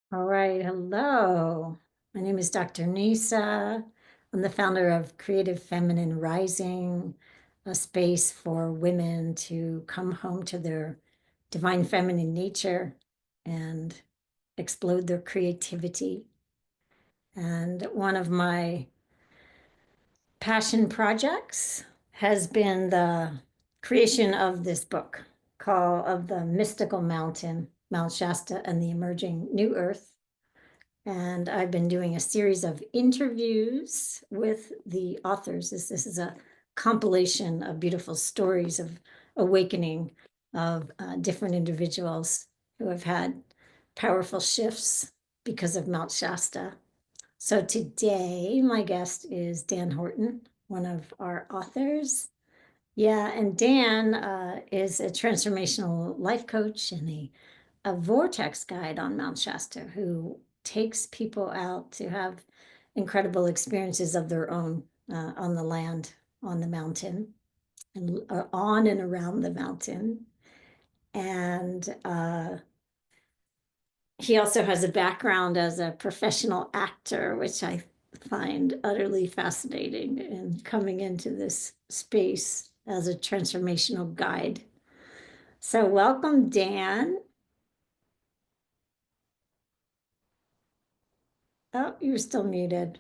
All right, hello. My name is Dr. Neesa. I'm the founder of Creative Feminine Rising, a space for women to come home to their divine feminine nature and explode their creativity. And one of my passion projects has been the creation of this book called Of the Mystical Mountain, Mount Shasta and the Emerging New Earth. And I've been doing a series of interviews with the authors. This is a compilation of beautiful stories of awakening of different individuals who have had powerful shifts because of Mount Shasta. So today, my guest is Dan Horton, one of our authors. Yeah, and Dan is a transformational life coach and a vortex guide on Mount Shasta who takes people out to have incredible experiences of their own on the land, on the mountain, and on and around the mountain. And he also has a background as a professional actor, which I find utterly fascinating in coming into this space as a transformational guide. So welcome, Dan. Oh, you're still muted.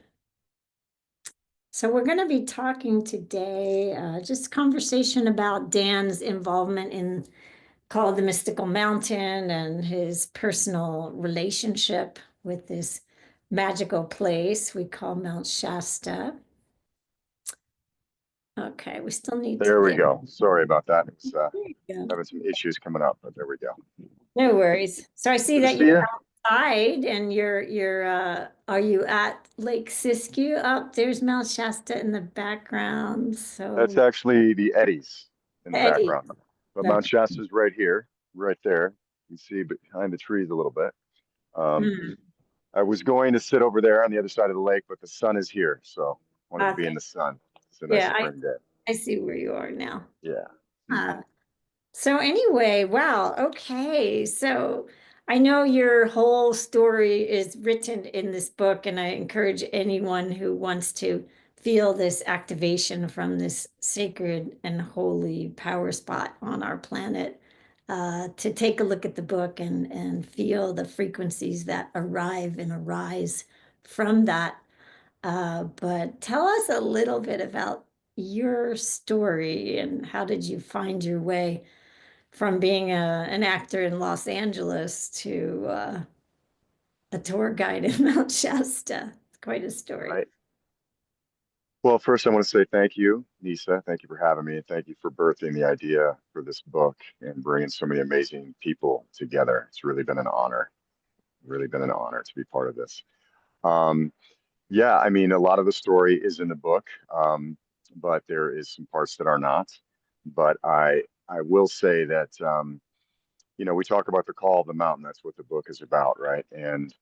So we're going to be talking today, just conversation about Dan's involvement in called the Mystical Mountain and his personal relationship with this magical place we call Mount Shasta. Okay, we still need to There we get. go. Sorry about that. It was Yeah. having some issues coming up, but there we go. No worries. So I see Good to that see you're you. outside and you're are you at Lake Siskiyou? Oh, there's Mount Shasta in the background. That's So actually the eddies in the Eddie. background. But Mount Okay. Shasta's right here, right there. You can see behind the trees a little bit. Um, Hmm. I was going to sit over there on the other side of the lake, but the sun is here, so I wanted to be Okay. in the sun. It's a nice Yeah, spring day. I see where you are now. Yeah. Uh, so anyway, wow. Okay. So I know your whole story is written in this book, and I encourage anyone who wants to feel this activation from this sacred and holy power spot on our planet, to take a look at the book and feel the frequencies that arrive and arise from that. But tell us a little bit about your story and how did you find your way from being an actor in Los Angeles to a tour guide in Mount Shasta. It's quite a story. Right. Well, first I want to say thank you, Nisa. Thank you for having me, and thank you for birthing the idea for this book and bringing so many amazing people together. It's really been an honor. Really been an honor to be part of this. Um, yeah, I mean, a lot of the story is in the book, but there is some parts that are not. But I will say that we talk about the call of the mountain. That's what the book is about, right? And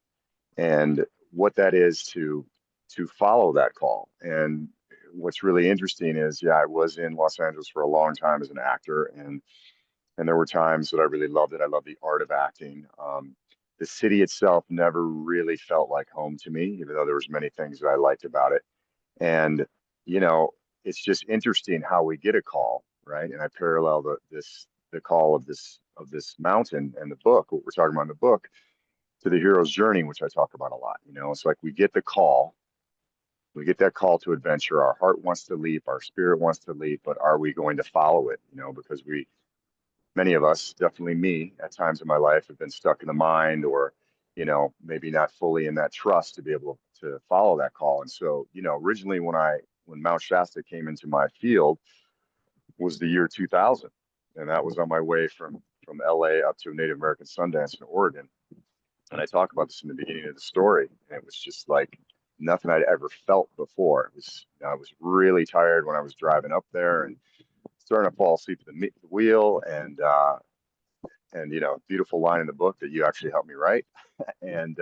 what that is to follow that call. And what's really interesting is, yeah, I was in Los Angeles for a long time as an actor, and there were times that I really loved it. I love the art of acting. The city itself never really felt like home to me, even though there was many things that I liked about it. And you know, it's just interesting how we get a call, right? And I parallel the call of this mountain and the book, what we're talking about in the book, to the hero's journey, which I talk about a lot. It's like we get the call, we get that call to adventure. Our heart wants to leap, our spirit wants to leap, but are we going to follow it? Because many of us, definitely me, at times in my life have been stuck in the mind or, maybe not fully in that trust to be able to follow that call. And so, originally when Mount Shasta came into my field was the year 2000. And that was on my way from LA up to Native American Sundance in Oregon. And I talk about this in the beginning of the story. And it was just like nothing I'd ever felt before. I was really tired when I was driving up there and starting to fall asleep at the wheel, and beautiful line in the book that you actually helped me write. And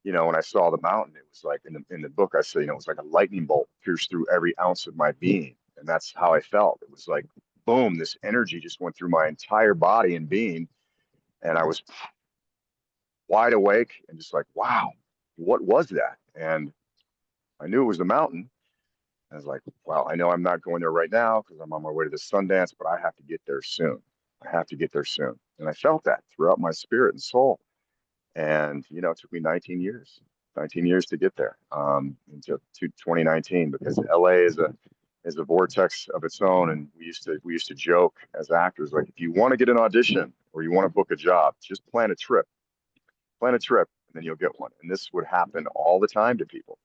when I saw the mountain, it was like in the book I say, it was like a lightning bolt pierced through every ounce of my being, and that's how I felt. It was like boom, this energy just went through my entire body and being, and I was wide awake and just like, wow, what was that? And I knew it was the mountain. I was like, wow, I know I'm not going there right now because I'm on my way to the Sundance, but I have to get there soon. I have to get there soon. And I felt that throughout my spirit and soul. And, you know, it took me 19 years to get there, until 2019, because LA is a vortex of its own. And we used to joke as actors, like, if you want to get an audition or you want to book a job, just plan a trip, and then you'll get one. And this would happen all the time to people.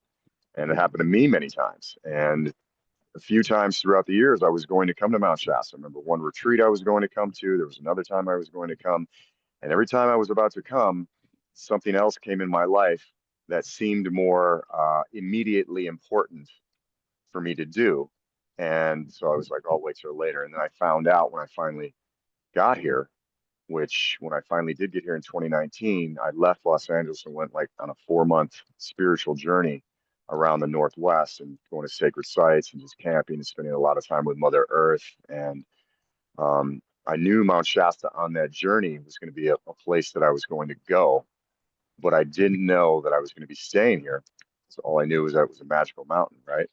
And it happened to me many times. And a few times throughout the years, I was going to come to Mount Shasta. I remember one retreat I was going to come to. There was another time I was going to come. And every time I was about to come, something else came in my life that seemed more immediately important for me to do. And so I was like, I'll wait till later. And then I found out when I finally got here, which when I finally did get here in 2019, I left Los Angeles and went like on a 4 month spiritual journey around the Northwest and going to sacred sites and just camping and spending a lot of time with Mother Earth. And I knew Mount Shasta on that journey was going to be a place that I was going to go, but I didn't know that I was going to be staying here. So all I knew was that it was a magical mountain, right?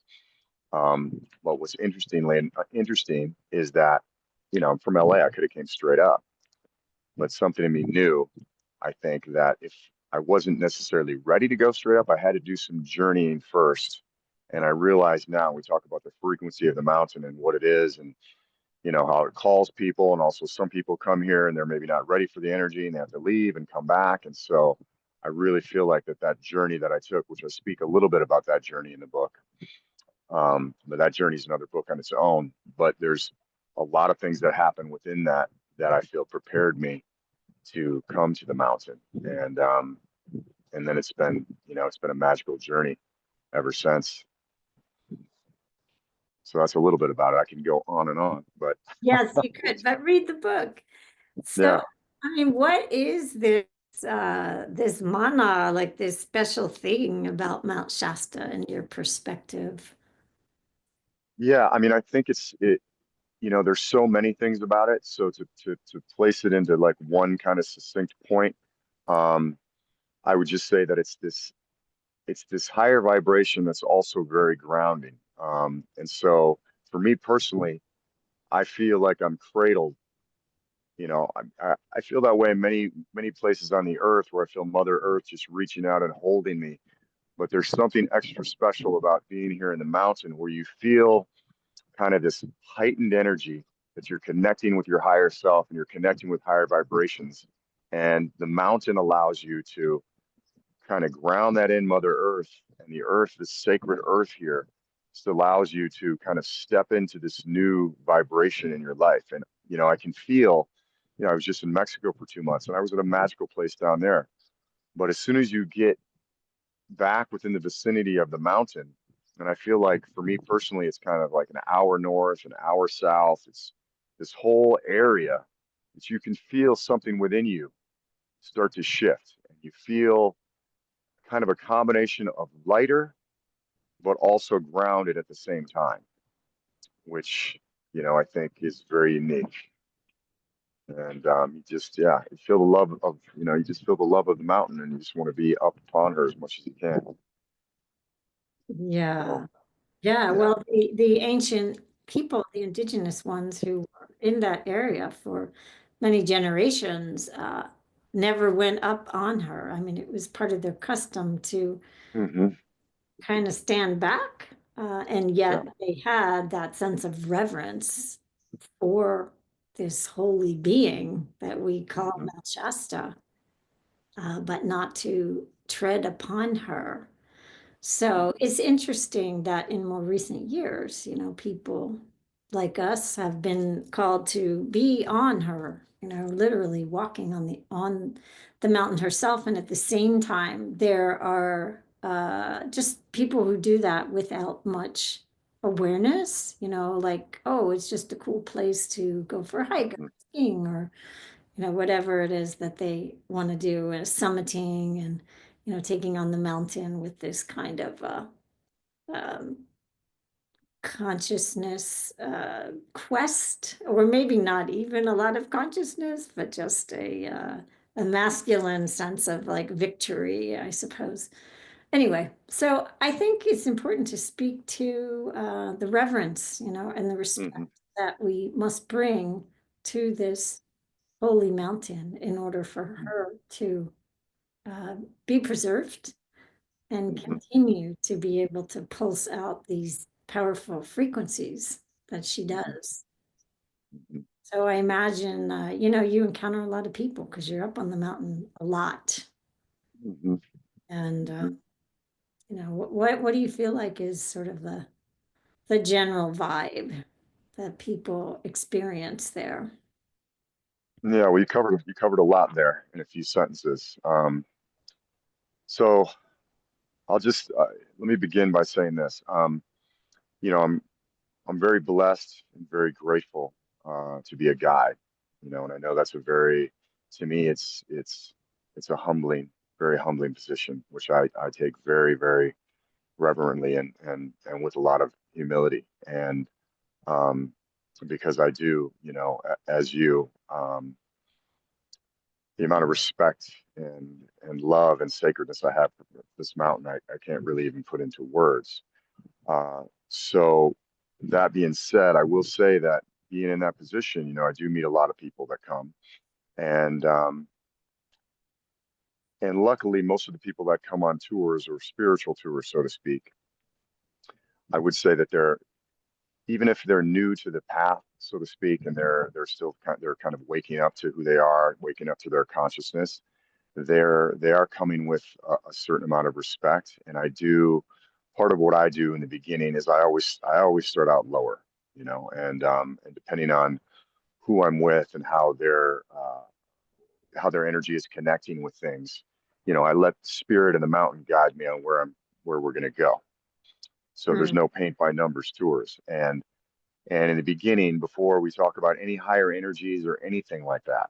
But what's interesting is that, you know, I'm from LA. I could have came straight up, but something in me knew, I think, that if I wasn't necessarily ready to go straight up, I had to do some journeying first. And I realize now we talk about the frequency of the mountain and what it is, and you know how it calls people, and also some people come here and they're maybe not ready for the energy and they have to leave and come back. And so I really feel like that journey that I took, which I speak a little bit about that journey in the book, but that journey is another book on its own. But there's a lot of things that happen within that I feel prepared me to come to the mountain. And then it's been, you know, it's been a magical journey ever since. So that's a little bit about it. I can go on and on, but Yes, you could, but read the book. So, yeah. I mean, what is this mana, like this special thing about Mount Shasta in your perspective? Yeah, I mean, I think you know, there's so many things about it. So to place it into like one kind of succinct point, um, I would just say that it's this higher vibration that's also very grounding. And so for me personally, I feel like I'm cradled. You know, I feel that way in many places on the earth, where I feel Mother Earth just reaching out and holding me. But there's something extra special about being here in the mountain, where you feel kind of this heightened energy, that you're connecting with your higher self and you're connecting with higher vibrations. And the mountain allows you to kind of ground that in Mother Earth, and the earth, this sacred earth here, just allows you to kind of step into this new vibration in your life. And, you know, I can feel, you know, I was just in Mexico for 2 months and I was at a magical place down there. But as soon as you get back within the vicinity of the mountain, and I feel like for me personally, it's kind of like an hour north, an hour south. It's this whole area that you can feel something within you start to shift. And you feel kind of a combination of lighter, but also grounded at the same time, which, you know, I think is very unique. And you just, yeah, you feel the love of, you know, you just feel the love of the mountain, and you just want to be up upon her as much as you can. Yeah. So, Yeah, yeah. well, the ancient people, the indigenous ones who were in that area for many generations, never went up on her. I mean, it was part of their custom to Hmm. kind of stand back, and Yeah. yet they had that sense of reverence for this holy being that we call Hmm. Mount Shasta, but not to tread upon her. So it's interesting that in more recent years, people like us have been called to be on her, literally walking on the mountain herself. And at the same time, there are just people who do that without much awareness, like, oh, it's just a cool place to go for a hike or Hmm. skiing or whatever it is that they want to do, and summiting and, taking on the mountain with this kind of um, consciousness quest, or maybe not even a lot of consciousness, but just a a masculine sense of like victory, I suppose. Anyway, so I think it's important to speak to the reverence, and the respect Hmm. that we must bring to this holy mountain in order for her to uh, be preserved and Hmm. continue to be able to pulse out these powerful frequencies that she does. Hmm. So I imagine, you encounter a lot of people because you're up on the mountain a lot. Hmm. And, Hmm. what do you feel like is sort of the general vibe that people experience there? Yeah, well, you covered a lot there in a few sentences. So I'll just let me begin by saying this. You know, I'm very blessed and very grateful to be a guide. And I know that's to me, it's a very humbling position, which I take very, very reverently and with a lot of humility. And um, because I do, as you, the amount of respect and love and sacredness I have for this mountain, I can't really even put into words. So that being said, I will say that being in that position, I do meet a lot of people that come, and and luckily, most of the people that come on tours or spiritual tours, so to speak, I would say that they're even if they're new to the path, so to speak, and they're kind of waking up to who they are, waking up to their consciousness. They are coming with a certain amount of respect, and I do part of what I do in the beginning is I always start out lower, and depending on who I'm with and how their energy is connecting with things, I let spirit and the mountain guide me on where we're going to go. So there's Mm, no paint by numbers tours, and in the beginning, before we talk about any higher energies or anything like that,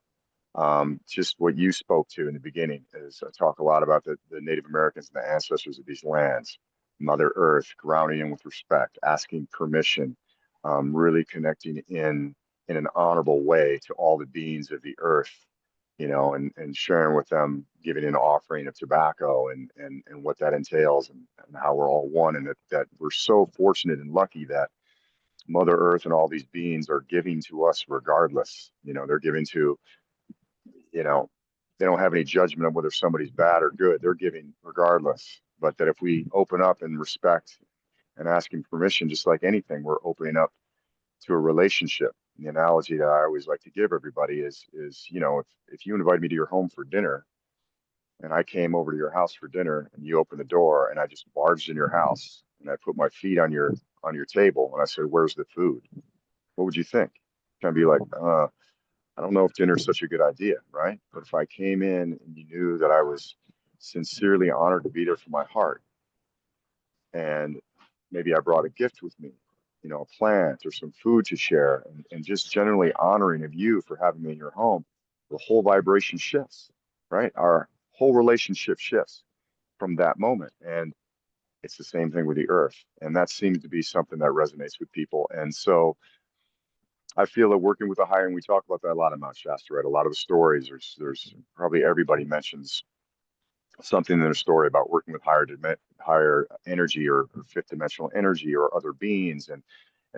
just what you spoke to in the beginning is I talk a lot about the Native Americans and the ancestors of these lands, Mother Earth, grounding in with respect, asking permission, really connecting in an honorable way to all the beings of the earth, and sharing with them, giving an offering of tobacco and what that entails and how we're all one and that we're so fortunate and lucky that Mother Earth and all these beings are giving to us regardless. They're giving to you know, they don't have any judgment on whether somebody's bad or good. They're giving regardless. But that if we open up and respect and asking permission, just like anything, we're opening up to a relationship. And the analogy that I always like to give everybody is if you invite me to your home for dinner and I came over to your house for dinner and you open the door and I just barged in your house and I put my feet on your table and I said, "Where's the food?" What would you think? Kind of be like, I don't know if dinner's such a good idea, right? But if I came in and you knew that I was sincerely honored to be there for my heart, and maybe I brought a gift with me, a plant or some food to share, and just generally honoring of you for having me in your home, the whole vibration shifts, right? Our whole relationship shifts from that moment. And it's the same thing with the earth. And that seems to be something that resonates with people. And so I feel that working with the higher, and we talk about that a lot in Mount Shasta, right? A lot of the stories, there's probably everybody mentions something in their story about working with higher energy or fifth dimensional energy or other beings, and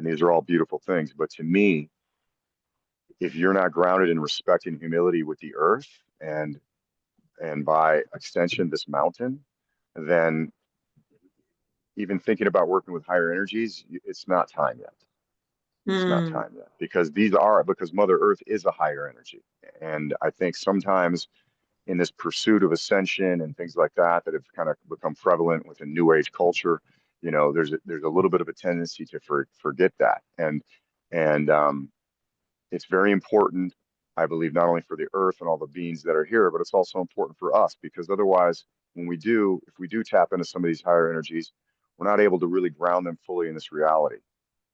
these are all beautiful things. But to me, if you're not grounded in respect and humility with the earth and by extension this mountain, then even thinking about working with higher energies, it's not time yet. It's not mm, time yet because Mother Earth is a higher energy. And I think sometimes in this pursuit of ascension and things like that have kind of become prevalent within New Age culture, there's a little bit of a tendency to forget that. And it's very important, I believe, not only for the Earth and all the beings that are here, but it's also important for us because otherwise, if we do tap into some of these higher energies, we're not able to really ground them fully in this reality.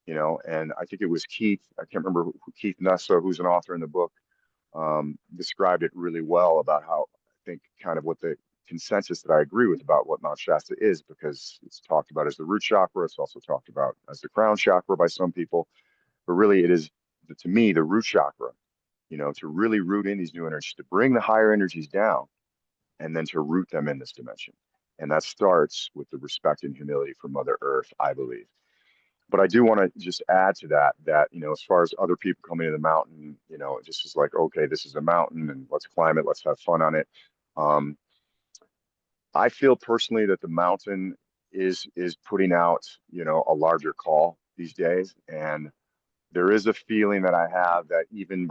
And I think it was Keith, I can't remember Keith Neesa, who's an author in the book, described it really well about how I think kind of what the consensus that I agree with about what Mount Shasta is, because it's talked about as the root chakra. It's also talked about as the crown chakra by some people, but really it is, to me, the root chakra, to really root in these new energies, to bring the higher energies down and then to root them in this dimension. And that starts with the respect and humility for Mother Earth, I believe. But I do want to just add to that, as far as other people coming to the mountain, it just is like, okay, this is a mountain and let's climb it, let's have fun on it. Um, I feel personally that the mountain is putting out, a larger call these days. And there is a feeling that I have that even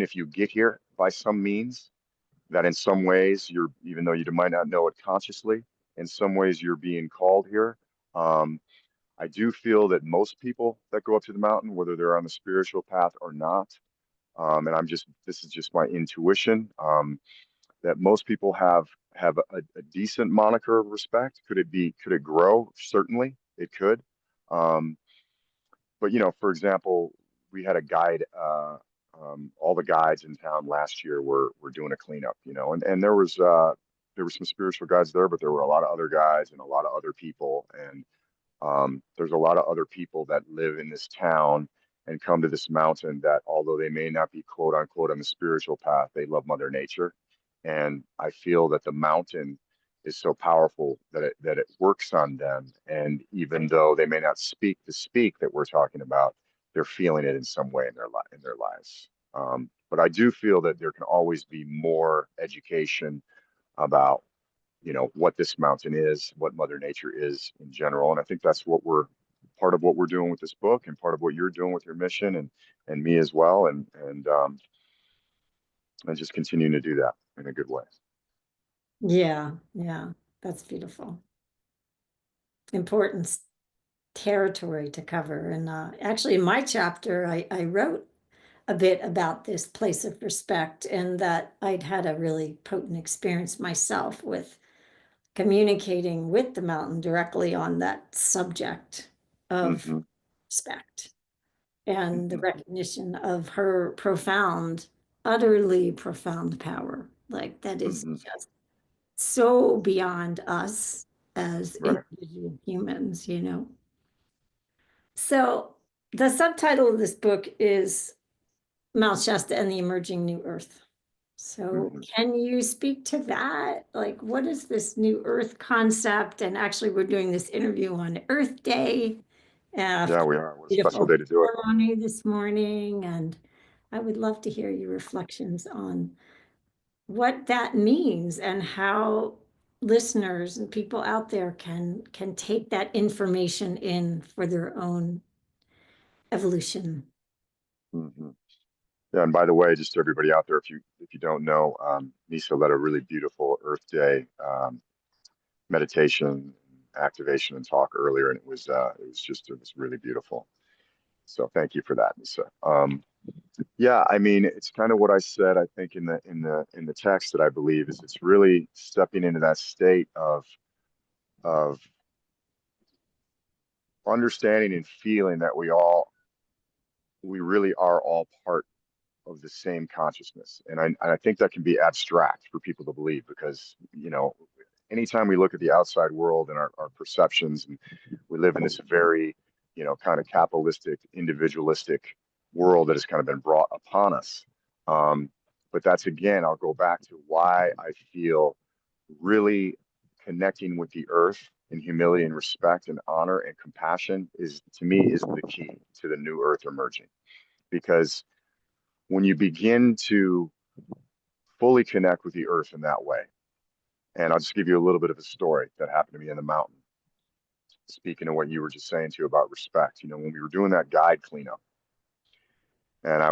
if you get here by some means, that in some ways even though you might not know it consciously, in some ways you're being called here. Um, I do feel that most people that go up to the mountain, whether they're on the spiritual path or not, and this is just my intuition, that most people have a decent moniker of respect. Could it grow? Certainly it could. Um, but for example, we had a guide. All the guides in town last year were doing a cleanup, and there were some spiritual guides there, but there were a lot of other guides and a lot of other people, and there's a lot of other people that live in this town and come to this mountain that, although they may not be quote unquote on the spiritual path, they love Mother Nature. And I feel that the mountain is so powerful that it works on them. And even though they may not speak the speak that we're talking about, they're feeling it in some way in their lives. But I do feel that there can always be more education about what this mountain is, what Mother Nature is in general. And I think that's part of what we're doing with this book, and part of what you're doing with your mission, and me as well, and just continuing to do that in a good way. Yeah, yeah, that's beautiful. Important territory to cover. And actually, in my chapter, I wrote a bit about this place of respect, and that I'd had a really potent experience myself with communicating with the mountain directly on that subject of Mm-hmm, respect and the mm-hmm, recognition of her profound, utterly profound power. Like, that is mm-hmm. just so beyond us as Right. individual humans. So the subtitle of this book is Mount Shasta and the Emerging New Earth. So Mm-hmm. can you speak to that? Like, what is this new Earth concept? And actually, we're doing this interview on Earth Day Yeah, after we are. What a a special beautiful day to do it. ceremony this morning. And I would love to hear your reflections on what that means and how listeners and people out there can take that information in for their own evolution. Mm-hmm. Yeah, and by the way, just to everybody out there, if you don't know, Neesa led a really beautiful Earth Day meditation, activation, and talk earlier, and it was really beautiful. So thank you for that, Neesa. Yeah, I mean, it's kind of what I said, I think, in the text, that I believe is it's really stepping into that state of understanding and feeling that we really are all part of the same consciousness. And I think that can be abstract for people to believe, because, anytime we look at the outside world and our perceptions, and we live in this very, kind of capitalistic, individualistic world that has kind of been brought upon us. Um, but that's, again, I'll go back to why I feel really connecting with the earth in humility and respect and honor and compassion is, to me, is the key to the new earth emerging. Because when you begin to fully connect with the earth in that way, and I'll just give you a little bit of a story that happened to me in the mountain. Speaking of what you were just saying too about respect, when we were doing that guide cleanup, and I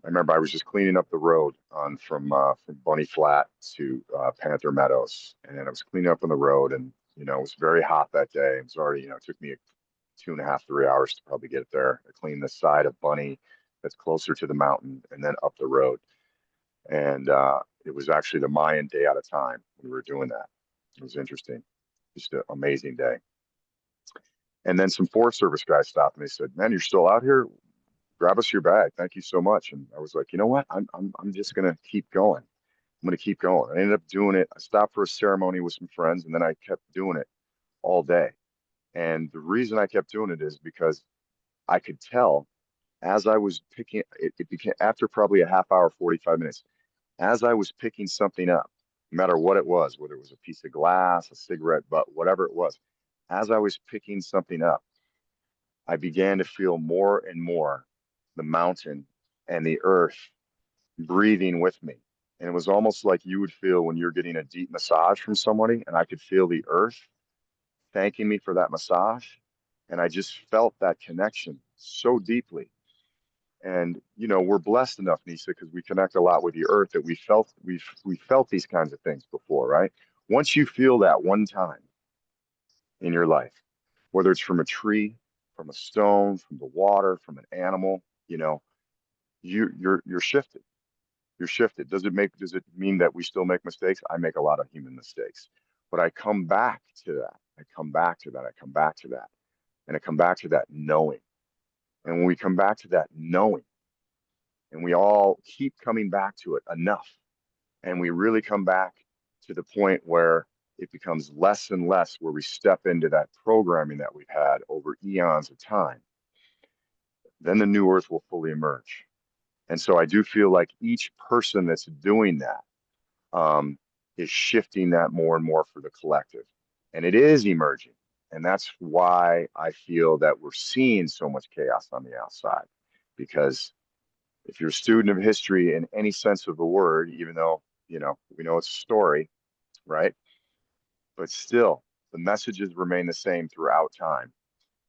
remember I was just cleaning up the road from Bunny Flat to Panther Meadows, and I was cleaning up on the road, and it was very hot that day. It was already, it took me 2.5, 3 hours to probably get there. I cleaned the side of Bunny that's closer to the mountain, and then up the road. And it was actually the Mayan day out of time when we were doing that. It was interesting, just an amazing day. And then some Forest Service guys stopped and they said, "Man, you're still out here? Grab us your bag. Thank you so much." And I was like, you know what? I'm just gonna keep going. I'm gonna keep going. I ended up doing it. I stopped for a ceremony with some friends, and then I kept doing it all day. And the reason I kept doing it is because I could tell as I was picking it became after probably a half hour, 45 minutes, as I was picking something up, no matter what it was, whether it was a piece of glass, a cigarette butt, whatever it was, as I was picking something up, I began to feel more and more the mountain and the earth breathing with me. And it was almost like you would feel when you're getting a deep massage from somebody, and I could feel the earth thanking me for that massage. And I just felt that connection so deeply. And we're blessed enough, Neesa, because we connect a lot with the earth that we felt these kinds of things before, right? Once you feel that one time in your life, whether it's from a tree, from a stone, from the water, from an animal, you're shifted. You're shifted. Does it mean that we still make mistakes? I make a lot of human mistakes. But I come back to that. I come back to that. I come back to that. And I come back to that knowing. And when we come back to that knowing, and we all keep coming back to it enough, and we really come back to the point where it becomes less and less, where we step into that programming that we've had over eons of time, then the new earth will fully emerge. And so I do feel like each person that's doing that is shifting that more and more for the collective. And it is emerging. And that's why I feel that we're seeing so much chaos on the outside. Because if you're a student of history in any sense of the word, even though, we know it's a story, right? But still, the messages remain the same throughout time,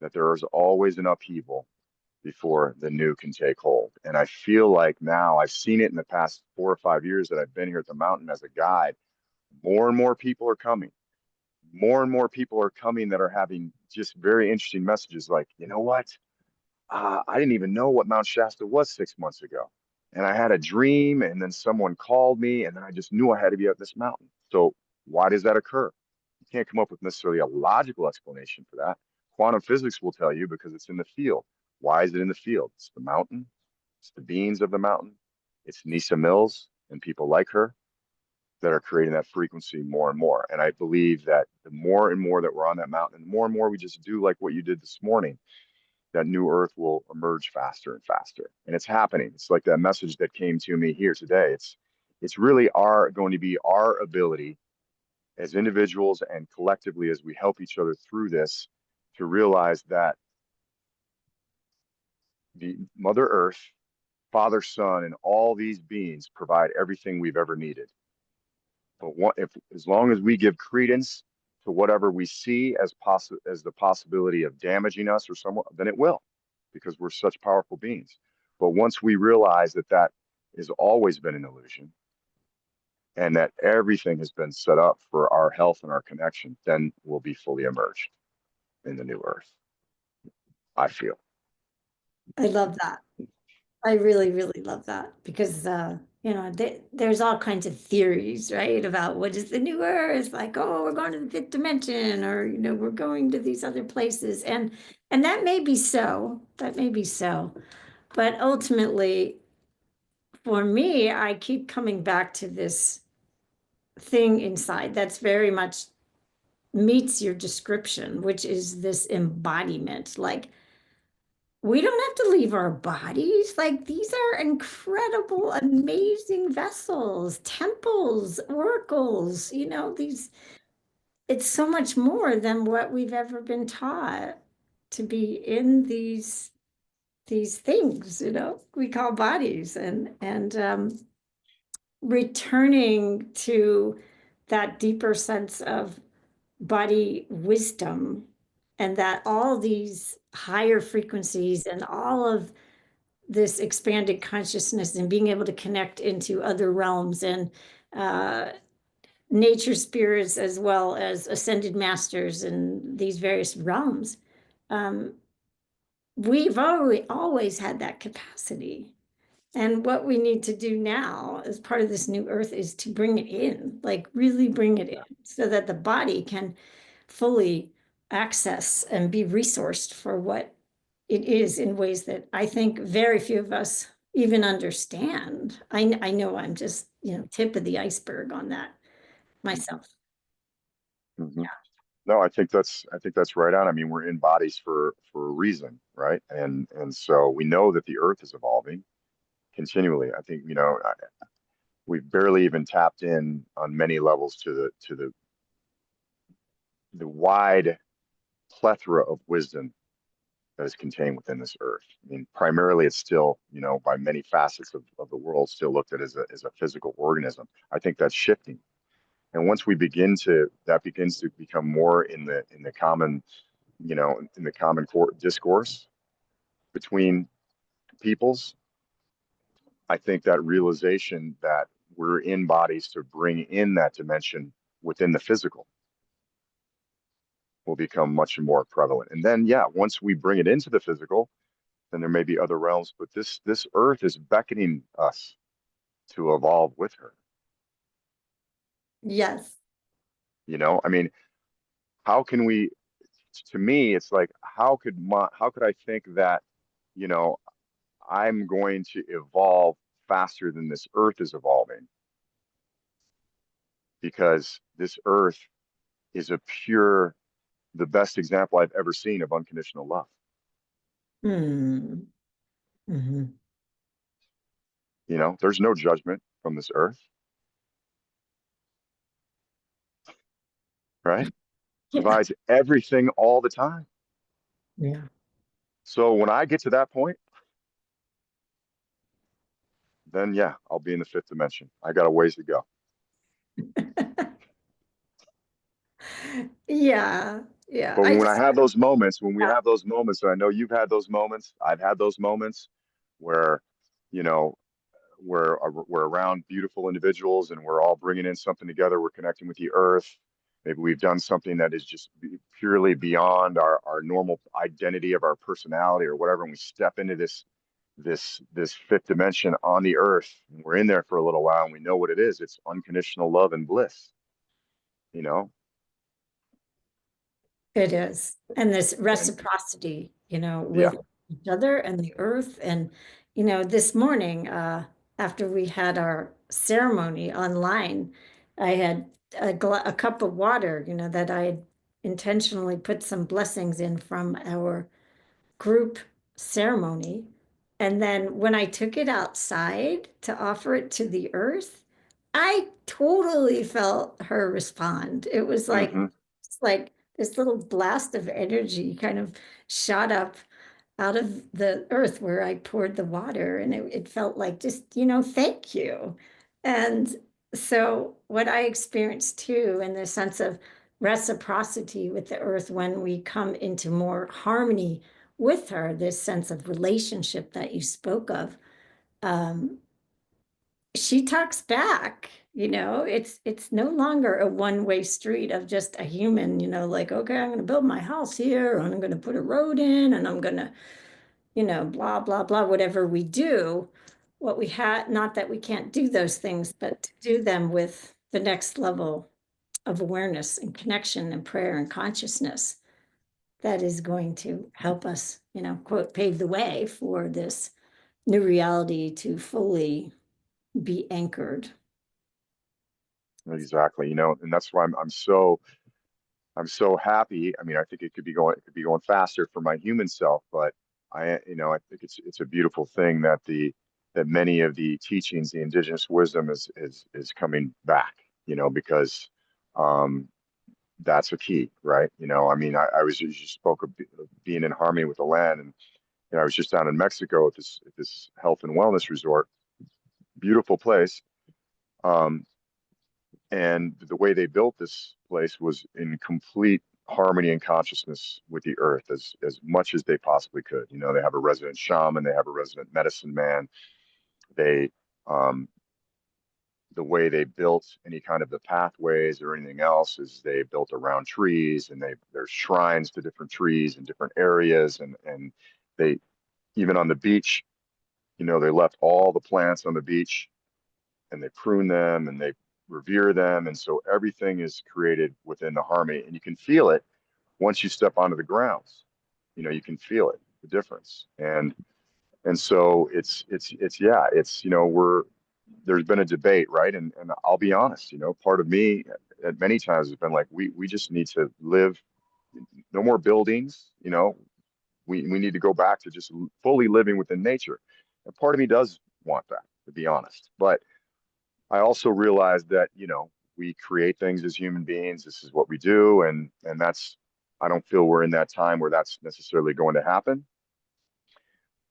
that there is always an upheaval before the new can take hold. And I feel like now I've seen it in the past 4 or 5 years that I've been here at the mountain as a guide. More and more people are coming. More and more people are coming that are having just very interesting messages like, you know what? I didn't even know what Mount Shasta was 6 months ago. And I had a dream, and then someone called me, and then I just knew I had to be at this mountain. So, why does that occur? You can't come up with necessarily a logical explanation for that. Quantum physics will tell you because it's in the field. Why is it in the field? It's the mountain, it's the beings of the mountain, it's Neesa Mills and people like her that are creating that frequency more and more. And I believe that the more and more that we're on that mountain, the more and more we just do like what you did this morning, that new earth will emerge faster and faster. And it's happening. It's like that message that came to me here today. It's really going to be our ability as individuals and collectively as we help each other through this to realize that the Mother Earth, Father, Son, and all these beings provide everything we've ever needed. But as long as we give credence to whatever we see as the possibility of damaging us or someone, then it will, because we're such powerful beings. But once we realize that that has always been an illusion, and that everything has been set up for our health and our connection, then we'll be fully immersed in the new earth, I feel. I love that. I really, really love that because there's all kinds of theories, right, about what is the new earth, like, oh, we're going to the fifth dimension, or we're going to these other places. And that may be so. That may be so. But ultimately, for me, I keep coming back to this thing inside that's very much meets your description, which is this embodiment. Like, we don't have to leave our bodies. Like, these are incredible, amazing vessels, temples, oracles, it's so much more than what we've ever been taught to be in these things, we call bodies, and returning to that deeper sense of body wisdom, and that all these higher frequencies and all of this expanded consciousness and being able to connect into other realms and uh, nature spirits as well as ascended masters in these various realms. Um, we've always had that capacity. And what we need to do now as part of this new earth is to bring it in, like really bring it in so that the body can fully access and be resourced for what it is in ways that I think very few of us even understand. I know I'm just, tip of the iceberg on that myself. Mm-hmm. No, I think that's right on. I mean, we're in bodies for a reason, right? And so we know that the Earth is evolving continually. I think, we've barely even tapped in on many levels to the wide plethora of wisdom that is contained within this earth. I mean, primarily it's still, by many facets of the world, still looked at as a physical organism. I think that's shifting. And once that begins to become more in the common, in the common core discourse between peoples, I think that realization that we're in bodies to bring in that dimension within the physical will become much more prevalent. And then, yeah, once we bring it into the physical, then there may be other realms, but this earth is beckoning us to evolve with her. Yes. I mean, how can we? To me, it's like how could I think that you know I'm going to evolve faster than this earth is evolving because this earth is the best example I've ever seen of unconditional love. Hmm. Hmm. There's no judgment from this earth, right? Yeah. Provides everything all the time. Yeah. So when I get to that point, then yeah, I'll be in the fifth dimension. I got a ways to go. Yeah. Yeah. But I when I just, have those moments, when we have those moments, and I know you've had those moments, I've had those moments where, you know, we're around beautiful individuals and we're all bringing in something together. We're connecting with the earth. Maybe we've done something that is just purely beyond our normal identity of our personality or whatever. And we step into this fifth dimension on the earth. And we're in there for a little while and we know what it is. It's unconditional love and bliss, you know? it is. And this And reciprocity, yeah. with each other and the earth. And, this morning, after we had our ceremony online, I had a cup of water, that I had intentionally put some blessings in from our group ceremony. And then when I took it outside to offer it to the earth, I totally felt her respond. It was like, Hmm. it's like this little blast of energy kind of shot up out of the earth where I poured the water. And it felt like just, thank you. And so what I experienced too, in the sense of reciprocity with the earth when we come into more harmony with her, this sense of relationship that you spoke of, um, she talks back. It's no longer a one-way street of just a human, like, okay, I'm going to build my house here, and I'm going to put a road in, and I'm going to, blah, blah, blah, whatever we do. What we had, not that we can't do those things, but to do them with the next level of awareness and connection and prayer and consciousness that is going to help us, quote, pave the way for this new reality to fully be anchored. Exactly. And that's why I'm so happy. I mean, I think it could be going faster for my human self, but I think it's a beautiful thing that many of the teachings, the indigenous wisdom is coming back, because um, that's a key, right? I mean, I was you spoke of being in harmony with the land, and I was just down in Mexico at this health and wellness resort, beautiful place. Um, and the way they built this place was in complete harmony and consciousness with the earth as much as they possibly could. They have a resident shaman, they have a resident medicine man. They The way they built any kind of the pathways or anything else is they built around trees, and there's shrines to different trees in different areas, and they even on the beach, they left all the plants on the beach and they prune them and they revere them. And so everything is created within the harmony, and you can feel it once you step onto the grounds. You can feel it, the difference. And so it's yeah, it's, there's been a debate, right? And I'll be honest, part of me at many times has been like, we just need to live, no more buildings, you know, we need to go back to just fully living within nature. And part of me does want that, to be honest. But I also realize that, you know, we create things as human beings. This is what we do, and that's, I don't feel we're in that time where that's necessarily going to happen.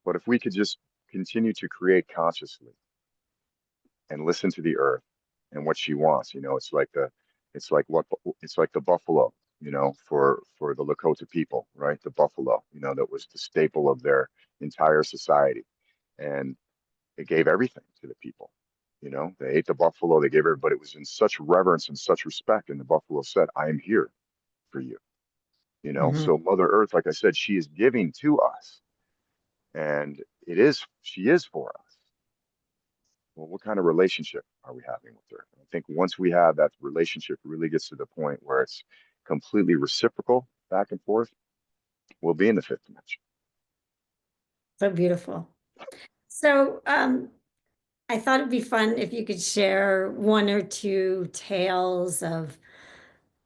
But if we could just continue to create consciously and listen to the earth and what she wants, you know, it's like what, it's like the buffalo, you know, for the Lakota people, right? The buffalo, you know, that was the staple of their entire society, and it gave everything to the people. You know, they ate the buffalo, they gave it, but it was in such reverence and such respect. And the buffalo said, I am here for you. You know, Mhm. so Mother Earth, like I said, she is giving to us, and she is for us. Well, what kind of relationship are we having with her? I think once we have that relationship, really gets to the point where it's completely reciprocal back and forth, we'll be in the fifth dimension. So beautiful. So, I thought it'd be fun if you could share one or two tales of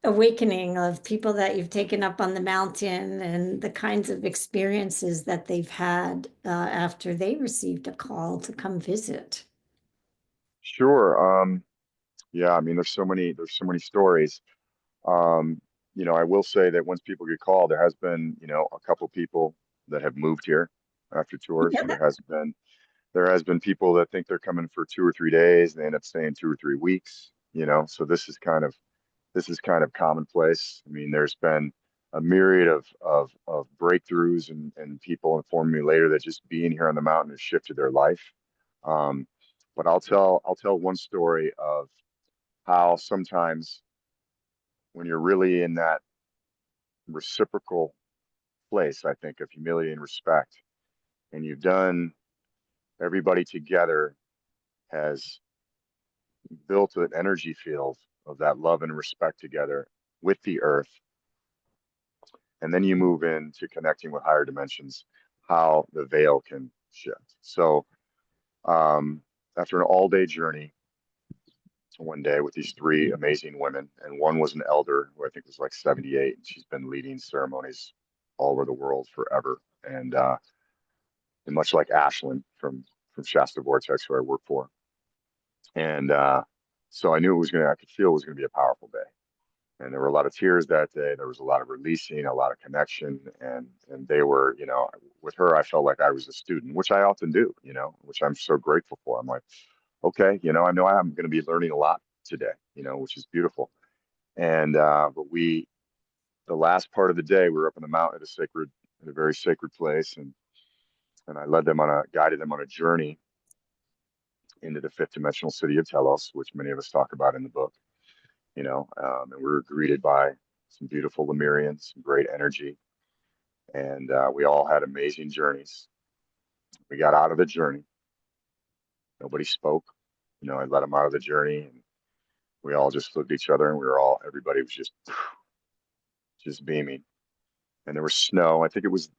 awakening of people that you've taken up on the mountain and the kinds of experiences that they've had after they received a call to come visit. Sure. Yeah, I mean, there's so many stories. Um, you know, I will say that once people get called, there has been, you know, a couple people that have moved here after tours. Yeah, There has been people that think they're coming for 2 or 3 days, and they end up staying 2 or 3 weeks, you know. So this is kind of commonplace. I mean, there's been a myriad of breakthroughs, and people informed me later that just being here on the mountain has shifted their life. Um, but I'll tell one story of how sometimes when you're really in that reciprocal place, I think, of humility and respect, and you've done, everybody together has built an energy field of that love and respect together with the earth, and then you move into connecting with higher dimensions, how the veil can shift. So um, after an all-day journey one day with these three amazing women, and one was an elder who I think was like 78, and she's been leading ceremonies all over the world forever. And much like Ashlyn from Shasta Vortex, who I work for. And so I knew I could feel it was going to be a powerful day. And there were a lot of tears that day. There was a lot of releasing, a lot of connection, and they were, you know, with her, I felt like I was a student, which I often do, you know, which I'm so grateful for. I'm like, okay, you know I'm going to be learning a lot today, you know, which is beautiful. And but the last part of the day, we were up in the mountain at a very sacred place, and I guided them on a journey into the fifth dimensional city of Telos, which many of us talk about in the book, you know, and we were greeted by some beautiful Lemurians, some great energy, and we all had amazing journeys. We got out of the journey. Nobody spoke. You know, I let them out of the journey, and we all just looked at each other, and everybody was just beaming. And there was snow. I think it was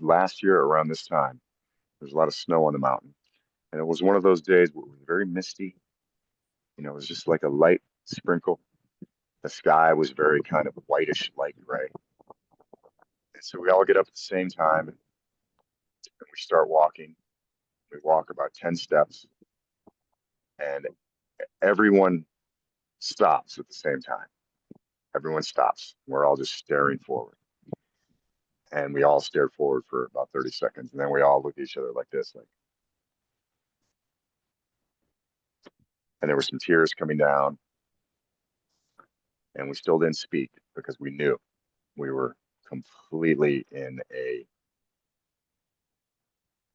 last year around this time. There was a lot of snow on the mountain, and it was one of those days where it was very misty. You know, it was just like a light sprinkle. The sky was very kind of whitish, light gray. And so we all get up at the same time, and we start walking. We walk about 10 steps, and everyone stops at the same time. Everyone stops. We're all just staring forward. And we all stared forward for about 30 seconds. And then we all look at each other like this, like, and there were some tears coming down, and we still didn't speak because we knew we were completely in a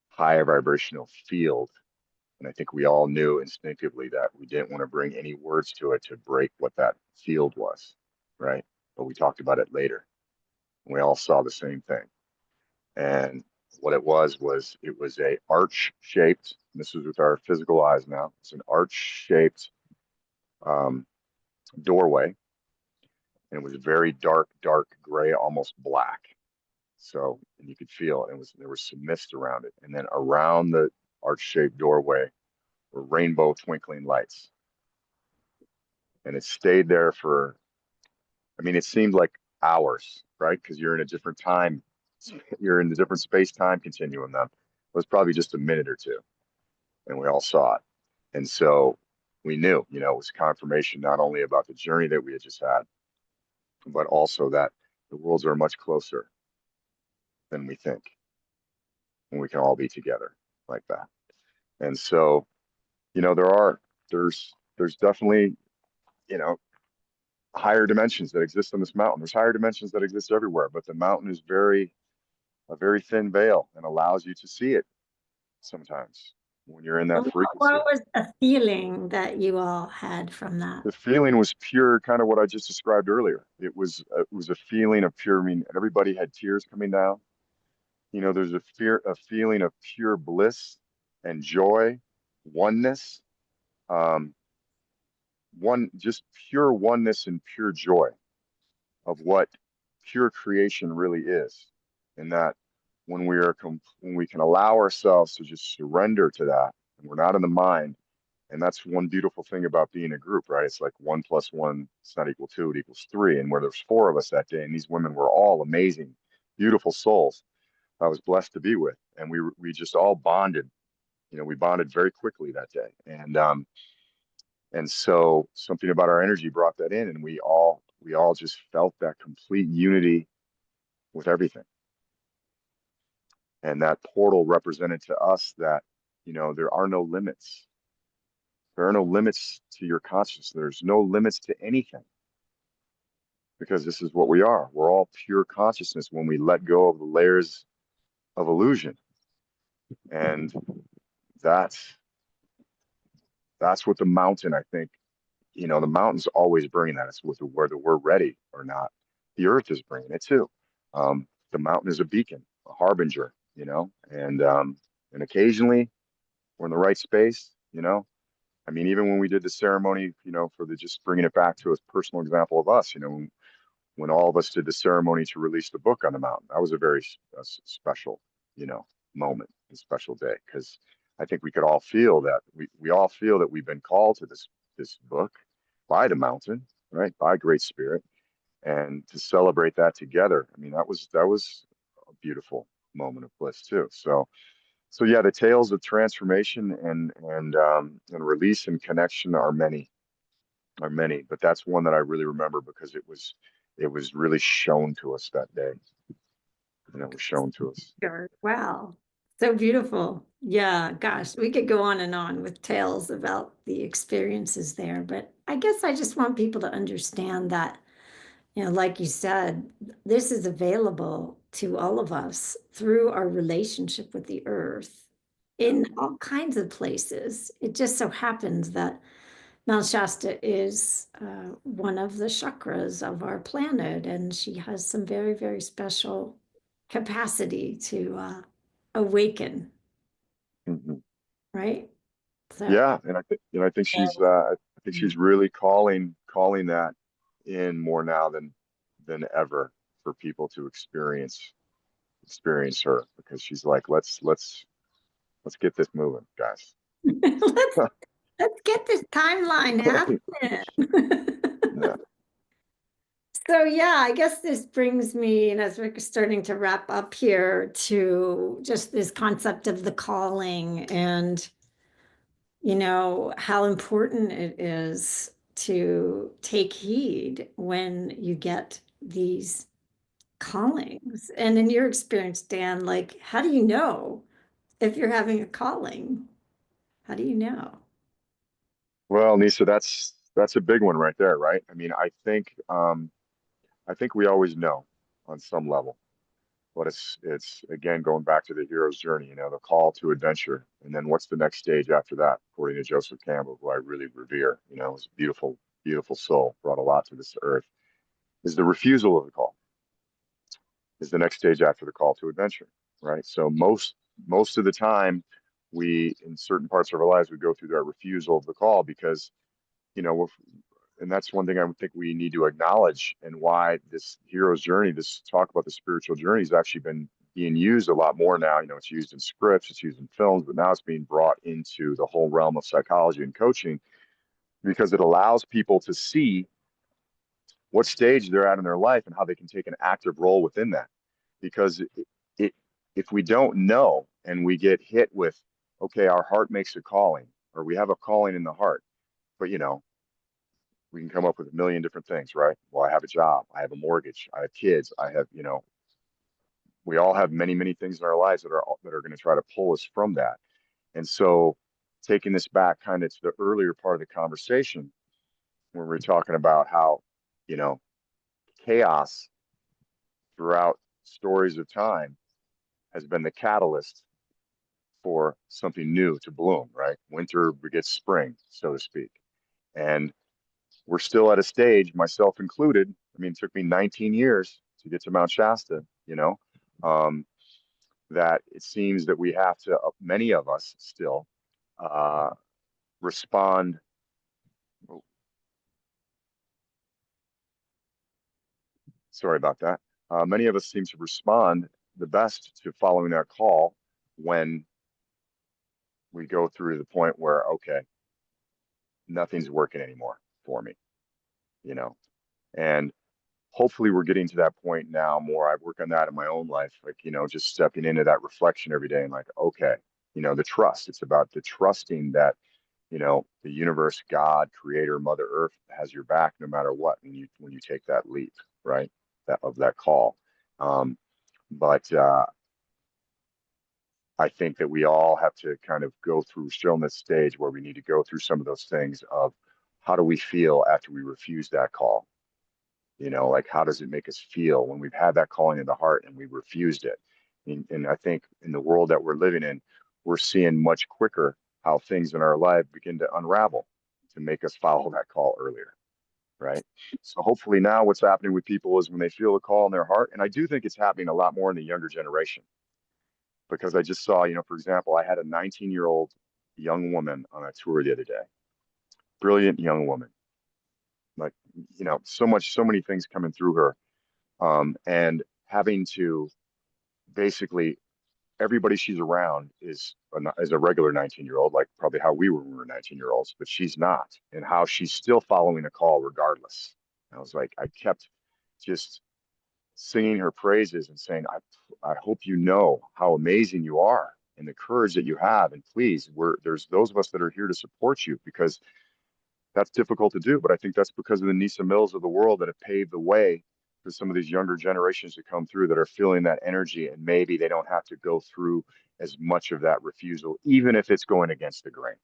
high vibrational field. And I think we all knew instinctively that we didn't want to bring any words to it to break what that field was, right? But we talked about it later. And we all saw the same thing. And what it was a arch shaped, this was with our physical eyes now, it's an arch shaped um, doorway. And it was very dark, dark gray, almost black. So, and you could feel it. There was some mist around it. And then around the arch shaped doorway were rainbow twinkling lights. And it stayed there for, I mean, it seemed like hours, right? Because you're in a different time, you're in the different space-time continuum now. It was probably just a minute or two, and we all saw it. And so we knew, you know, it was confirmation not only about the journey that we had just had, but also that the worlds are much closer than we think, and we can all be together like that. And so, you know, there's definitely, you know, higher dimensions that exist on this mountain. There's higher dimensions that exist everywhere, but the mountain is a very thin veil and allows you to see it sometimes when you're in that What frequency. was the feeling that you all had from that? The feeling was pure, kind of what I just described earlier. It was a feeling of pure. I mean, everybody had tears coming down. You know, there's a feeling of pure bliss and joy, oneness, um, just pure oneness and pure joy of what pure creation really is, and that when we can allow ourselves to just surrender to that, and we're not in the mind. And that's one beautiful thing about being a group, right? It's like 1 + 1, it's not equal 2, it equals 3. And where there's 4 of us that day, and these women were all amazing, beautiful souls I was blessed to be with. And we just all bonded. You know, we bonded very quickly that day. And so something about our energy brought that in, and we all just felt that complete unity with everything. And that portal represented to us that, you know, there are no limits. There are no limits to your consciousness. There's no limits to anything, because this is what we are. We're all pure consciousness when we let go of the layers of illusion. And that's that's what the mountain, I think, you know, the mountain's always bringing that. It's whether we're ready or not. The earth is bringing it too. The mountain is a beacon, a harbinger, you know, and occasionally we're in the right space, you know. I mean, even when we did the ceremony, you know, for the just bringing it back to a personal example of us, you know, when all of us did the ceremony to release the book on the mountain, that was a very special, you know, moment, a special day, because I think we could all feel that we all feel that we've been called to this book by the mountain, right, by Great Spirit, and to celebrate that together. I mean, that was a beautiful moment of bliss too. So yeah, the tales of transformation and release and connection are many, but that's one that I really remember because it was really shown to us that day. You know, it was shown to us. Sure. Wow. So beautiful. Yeah, gosh, we could go on and on with tales about the experiences there, but I guess I just want people to understand that, you know, like you said, this is available to all of us through our relationship with the earth Yeah. in all kinds of places. It just so happens that Mount Shasta is one of the chakras of our planet, and she has some very, very special capacity to awaken, Mhm. right? So, Yeah, and I think yeah. I think she's really calling that in more now than ever for people to experience her, because she's like, let's get this moving, guys. let's let's get this timeline happening. Yeah. So yeah, I guess this brings me, and as we're starting to wrap up here, to just this concept of the calling and you know, how important it is to take heed when you get these callings. And in your experience, Dan, like, how do you know if you're having a calling? How do you know? Well, Nisa, that's a big one right there, right? I mean, I think we always know on some level, but it's again going back to the hero's journey, you know, the call to adventure, and then what's the next stage after that? According to Joseph Campbell, who I really revere, you know, is a beautiful soul, brought a lot to this earth. Is the refusal of the call is the next stage after the call to adventure, right? So most of the time, we in certain parts of our lives we go through that refusal of the call because you know we're and that's one thing I would think we need to acknowledge, and why this hero's journey, this talk about the spiritual journey, has actually been being used a lot more now. You know, it's used in scripts, it's used in films, but now it's being brought into the whole realm of psychology and coaching. because it allows people to see what stage they're at in their life and how they can take an active role within that. Because it if we don't know and we get hit with, okay, our heart makes a calling, or we have a calling in the heart, but we can come up with a million different things, right? Well, I have a job, I have a mortgage, I have kids, I have, we all have many, many things in our lives that are going to try to pull us from that. And so, taking this back kind of to the earlier part of the conversation, when we were talking about how, you know, chaos throughout stories of time has been the catalyst for something new to bloom, right? Winter begets spring, so to speak. And we're still at a stage, myself included. I mean, it took me 19 years to get to Mount Shasta, um, that it seems that we have to, many of us still, uh, respond. Sorry about that. Many of us seem to respond the best to following that call when we go through to the point where, okay, nothing's working anymore for me, you know, and hopefully we're getting to that point now more. I work on that in my own life, like, just stepping into that reflection every day and like, okay, the trust. It's about the trusting that, the universe, God, creator, Mother Earth has your back no matter what when you take that leap, right? That call. Um, but I think that we all have to kind of go through, still in this stage where we need to go through some of those things of how do we feel after we refuse that call? Like how does it make us feel when we've had that calling in the heart and we refused it? And I think in the world that we're living in, we're seeing much quicker how things in our life begin to unravel to make us follow that call earlier, right? So hopefully now what's happening with people is when they feel a call in their heart, and I do think it's happening a lot more in the younger generation, because I just saw, for example, I had a 19-year-old young woman on a tour the other day, brilliant young woman, like, so many things coming through her, and having to basically everybody she's around is a regular 19-year-old, like probably how we were when we were 19-year-olds, but she's not, and how she's still following a call regardless. And I was like, I kept just singing her praises and saying, I hope you know how amazing you are and the courage that you have, and please, there's those of us that are here to support you, because that's difficult to do. But I think that's because of the Neesa Mills of the world that have paved the way for some of these younger generations to come through that are feeling that energy, and maybe they don't have to go through as much of that refusal, even if it's going against the grain.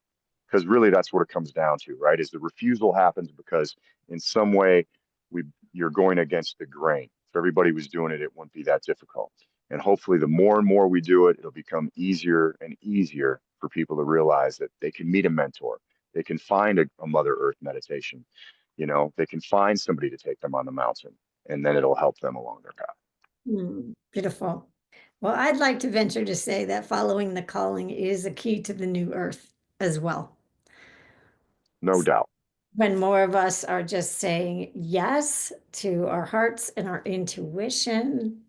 Because really that's what it comes down to, right? Is the refusal happens because in some way we you're going against the grain. If everybody was doing it, it wouldn't be that difficult. And hopefully the more and more we do it, it'll become easier and easier for people to realize that they can meet a mentor. They can find a Mother Earth meditation. They can find somebody to take them on the mountain, and then it'll help them along their path. Beautiful. Well, I'd like to venture to say that following the calling is a key to the new earth as well. No doubt. When more of us are just saying yes to our hearts and our intuition,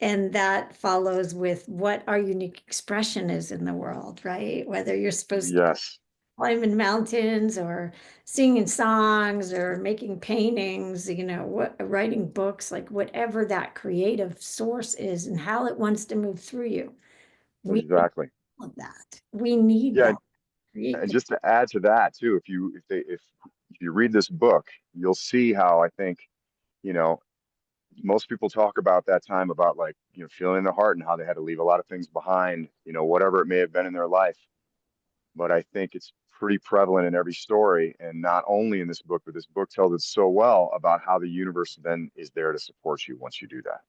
and that follows with what our unique expression is in the world, right? Whether you're supposed to Yes. climbing mountains or singing songs or making paintings, writing books, like whatever that creative source is and how it wants to move through you. We need Exactly. all of that. We need Yeah. that. Create And that. just to add to that too, if you read this book, you'll see how I think, you know, most people talk about that time about, like, feeling the heart and how they had to leave a lot of things behind, whatever it may have been in their life. But I think it's pretty prevalent in every story, and not only in this book, but this book tells it so well about how the universe then is there to support you once you do that.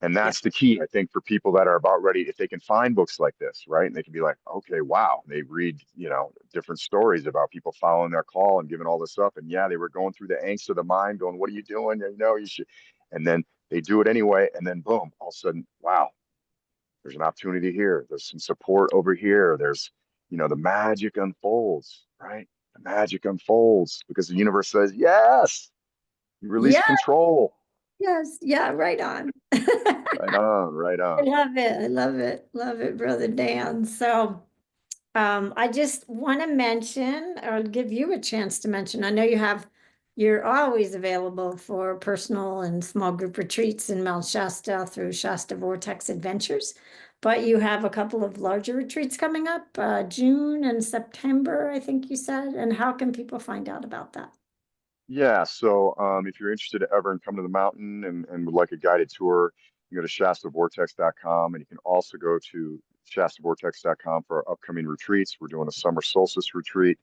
And Yeah. that's the key, I think, for people that are about ready, if they can find books like this, right? And they can be like, okay, wow. They read, different stories about people following their call and giving all this up. And yeah, they were going through the angst of the mind, going, what are you doing? You should. And then they do it anyway. And then boom, all of a sudden, wow, there's an opportunity here. There's some support over here. There's, the magic unfolds, right? The magic unfolds because the universe says, yes, you release Yeah. control. Yes. Yeah. Right on. Right on, right I on. love it. I love it. Love it, brother Dan. So I just want to mention, or give you a chance to mention, I know you're always available for personal and small group retreats in Mount Shasta through Shasta Vortex Adventures, but you have a couple of larger retreats coming up, June and September, I think you said. And how can people find out about that? Yeah, so if you're interested ever in coming to the mountain and would like a guided tour, you go to shastavortex.com, and you can also go to shastavortex.com for our upcoming retreats. We're doing a summer solstice retreat,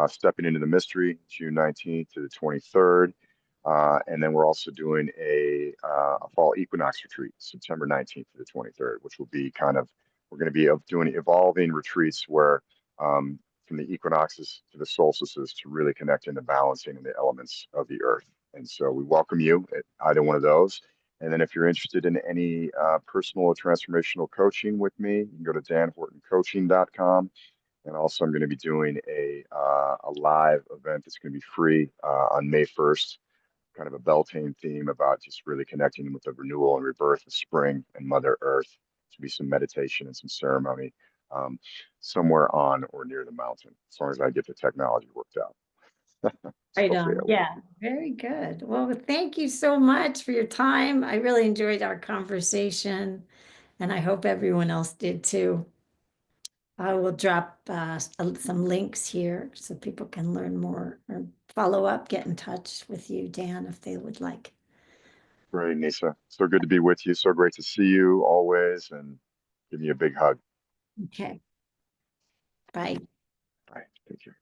stepping into the mystery, June 19th to the 23rd. And then we're also doing a fall equinox retreat, September 19th to the 23rd, which will be we're going to be doing evolving retreats where um, from the equinoxes to the solstices to really connect into balancing the elements of the earth. And so we welcome you at either one of those. And then if you're interested in any personal or transformational coaching with me, you can go to danhortoncoaching.com. And also, I'm going to be doing a live event that's going to be free on May 1st, kind of a Beltane theme about just really connecting with the renewal and rebirth of spring and Mother Earth. To be some meditation and some ceremony um, somewhere on or near the mountain, as long as I get the technology worked out. So Right hopefully on. I will. Yeah, very good. Well, thank you so much for your time. I really enjoyed our conversation, and I hope everyone else did too. I will drop some links here so people can learn more or follow up, get in touch with you, Dan, if they would like. Great, Neesa. So good to be with you. So great to see you always, and give me a big hug. Okay, bye. All right, take care.